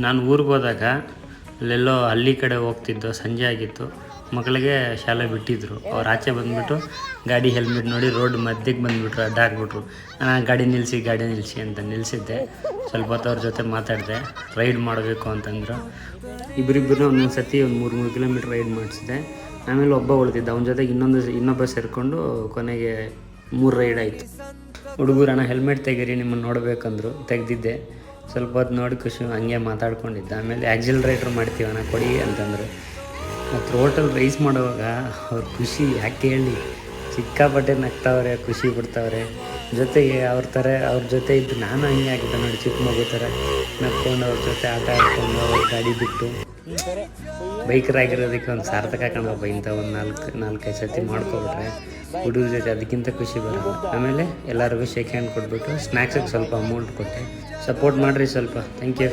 ನಾನು ಊರಿಗೆ ಹೋದಾಗ ಅಲ್ಲೆಲ್ಲೋ ಹಳ್ಳಿ ಕಡೆ ಹೋಗ್ತಿದ್ದು, ಸಂಜೆ ಆಗಿತ್ತು. ಮಕ್ಕಳಿಗೆ ಶಾಲೆ ಬಿಟ್ಟಿದ್ದರು. ಅವ್ರು ಆಚೆ ಬಂದುಬಿಟ್ಟು ಗಾಡಿ ಹೆಲ್ಮೆಟ್ ನೋಡಿ ರೋಡ್ ಮಧ್ಯಕ್ಕೆ ಬಂದುಬಿಟ್ರು, ಅಡ್ಡ ಹಾಕ್ಬಿಟ್ರು. ನಾನು ಗಾಡಿ ನಿಲ್ಲಿಸಿ ಅಂತ ನಿಲ್ಲಿಸಿದ್ದೆ. ಸ್ವಲ್ಪ ಹೊತ್ತು ಅವ್ರ ಜೊತೆ ಮಾತಾಡಿದೆ. ರೈಡ್ ಮಾಡಬೇಕು ಅಂತಂದರು. ಇಬ್ಬರಿಬ್ಬರು ಒಂದೊಂದು ಸತಿ ಒಂದು 3 ಕಿಲೋಮೀಟ್ರ್ ರೈಡ್ ಮಾಡಿಸಿದೆ. ಆಮೇಲೆ ಒಬ್ಬ ಉಳಿದಿದ್ದ, ಅವನ ಜೊತೆಗೆ ಇನ್ನೊಬ್ಬ ಸೇರಿಕೊಂಡು ಕೊನೆಗೆ 3 ರೈಡ್ ಆಯಿತು. ಹುಡುಗರು ಅಣ್ಣ ಹೆಲ್ಮೆಟ್ ತೆಗೀರಿ, ನಿಮ್ಮನ್ನು ನೋಡಬೇಕಂದ್ರು. ತೆಗೆದಿದ್ದೆ. ಸ್ವಲ್ಪ ಹೊತ್ತು ನೋಡಿ ಖುಷಿ, ಹಂಗೆ ಮಾತಾಡ್ಕೊಂಡಿದ್ದೆ. ಆಮೇಲೆ ಆಕ್ಸಿಲರೇಟ್ರ್ ಮಾಡ್ತೀವಣ್ಣ ಕೊಡಿ ಅಂತಂದರು. ಮತ್ತು ರೋಟಲ್ಲಿ ರೈಸ್ ಮಾಡುವಾಗ ಅವ್ರ ಖುಷಿ ಯಾಕೆ ಹೇಳಿ, ಸಿಕ್ಕಾಪಟ್ಟೆ ನಗ್ತಾವ್ರೆ, ಖುಷಿ ಪಡ್ತಾವ್ರೆ. ಜೊತೆಗೆ ಅವ್ರ ಜೊತೆ ಇದ್ದು ನಾನು ಹಂಗೆ ಆಗಿದ್ದೆ ನೋಡಿ, ಚಿಕ್ಕ ಮಗು ಥರ ನಕ್ಕೊಂಡು ಅವ್ರ ಜೊತೆ ಆಟ ಆಡ್ಕೊಂಡು ಅವ್ರ ಗಾಡಿ ಬಿಟ್ಟು. ಬೈಕರಾಗಿರೋದಕ್ಕೆ ಒಂದು ಸಾರ್ಥಕ ಕಾಣಪ್ಪ. ಇಂಥ ಒಂದು 4-5 ಸತಿ ಮಾಡ್ಕೊಬಿಟ್ರೆ ಹುಡುಗರ ಜೊತೆ ಅದಕ್ಕಿಂತ ಖುಷಿ ಬರೋದು. ಆಮೇಲೆ ಎಲ್ಲರಿಗೂ ಶೇಕ್ ಹ್ಯಾಂಡ್ ಕೊಟ್ಬಿಟ್ಟು ಸ್ನ್ಯಾಕ್ಸಿಗೆ ಸ್ವಲ್ಪ ಅಮೌಂಟ್ ಕೊಟ್ಟೆ. ಸಪೋರ್ಟ್ ಮಾಡಿರಿ ಸ್ವಲ್ಪ. Thank you.